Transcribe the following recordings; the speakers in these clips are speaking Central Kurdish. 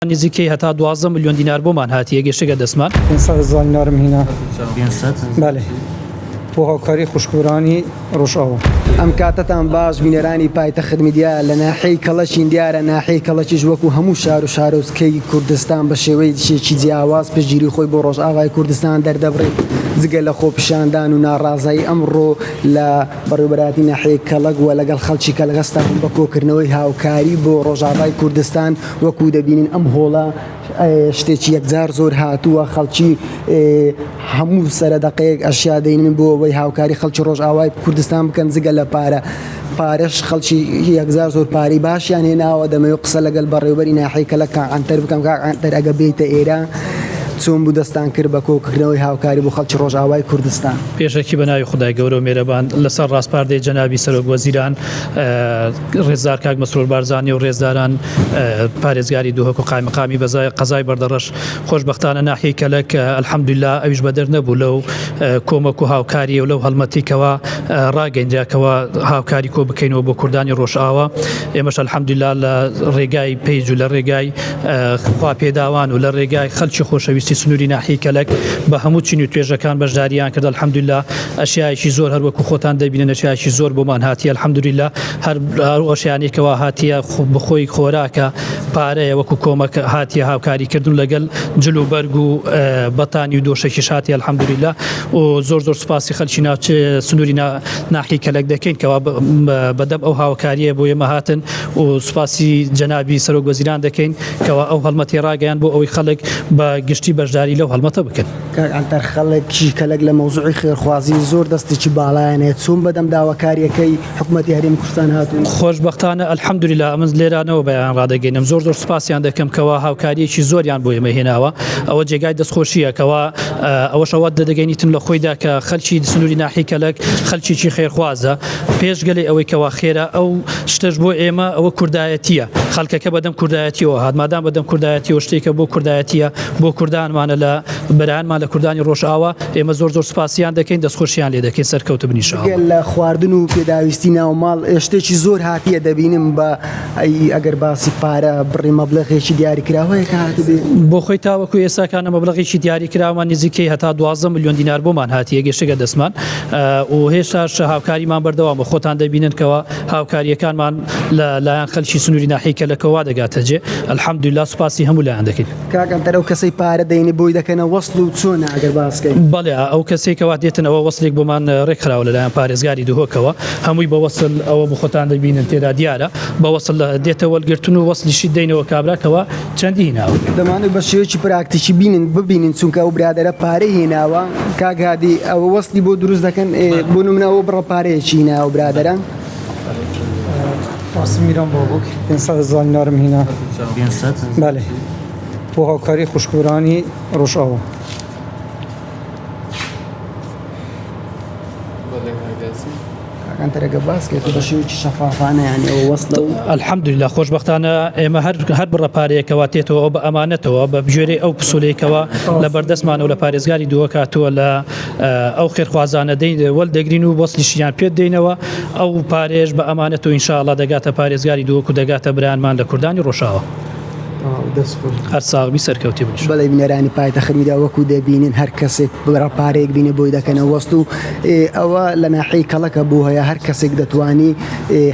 نزیکەی هەتا 12 ملیۆن دینار بۆمان هاتیە گەشتێکە دەستمان 500,000 دینارم هینا بله بۆ هاوکاری خوشکبرانی ڕۆژئاوا ئەم کاتتان باش بینەرانی پایتەخت میدیا لە ناحەی کەڵەشین دیارە ناحەی کەڵەکیش وەکو هەموو شار و شارۆچکەی کوردستان بە شێوەی شێکی جیاواز پشگیری خۆی بۆ ڕۆژئاوای کوردستان دەردەبڕێت جگە لە خۆپیشاندان و ناڕازایی ئەمڕۆ لە بەڕێوەبەراتی ناحەی کەڵک وە لەگەڵ خەڵکی کەلغەستا بە کۆکردنەوەی هاوکاری بۆ ڕۆژئاوای کوردستان وەکو دەبینین ئەم هۆڵە شتێکی یەکجار زۆر هاتووە خەڵکی هەموو سەرەدەقەیەک ئەشیا دەینن بۆ ئەوەی هاوکاری خەڵکی ڕۆژئاوای کوردستان بکەن جگە لە پارەش خەڵکی یەکجار زۆر پارەی باشیان هێناوە دەمەوێت قسە لەگەڵ بەڕێوەبەری ناحەی کەلک ئەنتەر بکەم ئەنتەر ئەگە بێتە ئێرە چۆن بوو دەستان کرد بە کۆکردنەوەی هاوکاری بۆ خەڵکی ڕۆژئاوای کوردستان پێشەکی بەناوی خودای گەورە و مێرەبان لەسەر ڕاستپاردەی جەنابی سەرۆک وەزیران ڕێزدار کاک مەسرور بارزانی و ڕێزداران پارێزگاری دووهەک و قایمەقامی بەزای قەزای بەردەڕەش خۆشبەختانە ناحیەی کەلک ئەلحەمدولیلا ئەویش بەدەر نەبوو لەو کۆمەک و هاوکاری و لەو هەڵمەتیکەوە ڕاگەیندراکەوە هاوکاری کۆ بکەینەوە بۆ کوردانی ڕۆژئاوا ئێمەش ئەلحەمدولیلا لە ڕێگای پەیج و لە ڕێگای خوا پێداوان و لە ڕێگای خەڵکی خۆشەویستی سنووری ناحیەی کەلک بە هەموو چین و توێژەکان بەشداریان کرد ئەلحەمدولیلا ئەشیایەکی زۆر هەروەکو خۆتان دەبینن ئەشیایەکی زۆر بۆمان هاتیە ئەلحەمدولیلا هەر ئەشیانێکەوە هاتیە بخۆی خۆراکە پارەیە وەکو کۆمەک هاتیە هاوکاریکردن لەگەڵ جلوبەرگ و بەتانی و دۆشەکیش هاتیە ئەلحەمدولیلا و زۆر سوپاسی خەڵکی سنووری ناحیەی کەلک دەکەین کەوا بەدەم ئەو هاوکاریە بۆ ئێمە هاتن و سوپاسی جەنابی سەرۆک وەزیران دەکەین کەوا ئەو هەڵمەتی ڕاگەیان بۆ ئەوەی خەڵک بە گشتی بەشداری لەو هەڵمەتە بکەن ئەنتەر خەڵکی کەلک لە مەوزوعی خێرخوازی زۆر دەستێکی باڵایانێت چۆن بەدەم داواکاریەکەی حکوومەتی هەرێمی کوردستان هاتوون خۆشبەختانە ئەلحەمدولیلا ئەمە لێرانەوە بەیان ڕادەگەینم زۆر سوپاسیان دەکەم کەوا هاوکاریەکی زۆریان بۆ ئێمە هێناوە ئەوە جێگای دەستخۆشیە کەوا ئەوەشەوە دەدەگەینیتن لە خۆیدا کە خەلکی سنووری ناحیەی کەلک خەلکیی خێرخوازە پێشگەلی ئەوەی کەوا خێرا ئەو شتەش بۆ ئێمە ئەوە کوردایەتیە خەڵکەکە بەدەم کوردایەتیەوە هاتمادام بەدەم کوردایەتیەوە شتێکە بۆ کوردایەتیە بۆ کوردانمانە لە بەرهانمان لە کوردانی ڕۆژئاوا ئێمە زۆر سوپاسیان دەکەین دەستخۆشیان لێ دەکەین سەرکەوتە بنیشەوە لە خواردن و پێداویستی ناوماڵ شتێکی زۆر هاتیە دەبینم بە ئەگەر باسی پارە بڕی مەبلەغێکی دیاریکراوەیە هاتبێ بۆ خۆی تاوەکو ئێساکانە مەبلەغێکی دیاریکراوان نزیکەی هەتا 12 ملیۆن دینار بۆمان هاتیە گەشتێکە دەستمان و هێشتاش هاوکاریمان بەردەوامە خۆتان دەبینن کەوە هاوکاریەکانمان لەلایەن خەلکی سنووری ناحیەی کەلکەوە دەگاتە جێ ئەلحەمدولیلا سوپاسی هەموو لایەن دەکەین کاکەنتەر ئەو کەسەی پارە دەینی بۆی دەکەنە وەسڵ و چۆن ئەگەر باسکەین بەڵێ ئەو کەسێکەوە دێتنەوە وەسڵێک بۆمان ڕێکخراوە لەلایەن پارێزگاری دووهۆکەوە هەمووی بە وەسڵ ئەوە بە خۆتان دەبینن تێدا دیارە بە وەسڵ دێتە وەلگرتن و وەسلیشی دەینەوە کابراکەوە چەندی هیناوە دەمانێت بە شێوەیەکی پراکتیکی ببینین چونکە ئەو برادەرە پارەی هێناوە کاگادی ئەوە وەستی بۆ دروست دەکەن بۆ نمونەوە بڕە پارەیەکی هیناوە برادەرە میران بابک 500,000 دینارم هینا بله بۆ هاوکاری خوشکبرانی ڕۆژئاوا ئەگە باسکێت بە شێوەیەکی شەفافانە یعنی ئەوە وەسڵە و ئەلحەمدولیلا خۆشبەختانە ئێمە هەر بڕە پارەیەکەوە تێتەوە بە ئەمانەتەوە بە بژێرەی ئەو پسولەیەکەوە لە بەردەستمانە و لە پارێزگاری دووە کاتووە لە ئەو خێرخوازانە دەین وەڵدەگرین و وەسلیشیان پێ دێنەوە ئەو پارێژ بە ئەمانەت و ئینشاءڵڵا دەگاتە پارێزگاری دووەک و دەگاتە برایانمان لە کوردانی ڕۆژئاوا هەر ساغبی سەرکەوتی بنیش بەڵێ بینەرانی پایتەخت میدیا وەکو دەبینین هەر کەسێک بڕە پارەیەک بینێ بۆی دەکەنە وەست و ئەوە لە ناحەی کەڵەکە بوو هەیە هەر کەسێک دەتوانی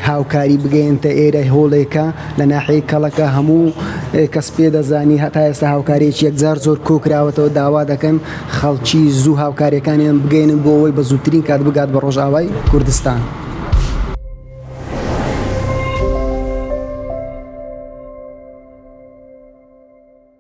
هاوکاری بگەێنتە ئێرە هۆڵێکە لە ناحەی کەڵەکە هەموو کەس پێ دەزانی هەتا ئێستا هاوکاریەکی یەکجار زۆر کۆکراوەتەوە داوا دەکەن خەڵکی زوو هاوکاریەکانیان بگەێنن بۆ ئەوەی بە زووترین کات بگات بە ڕۆژئاوای کوردستان.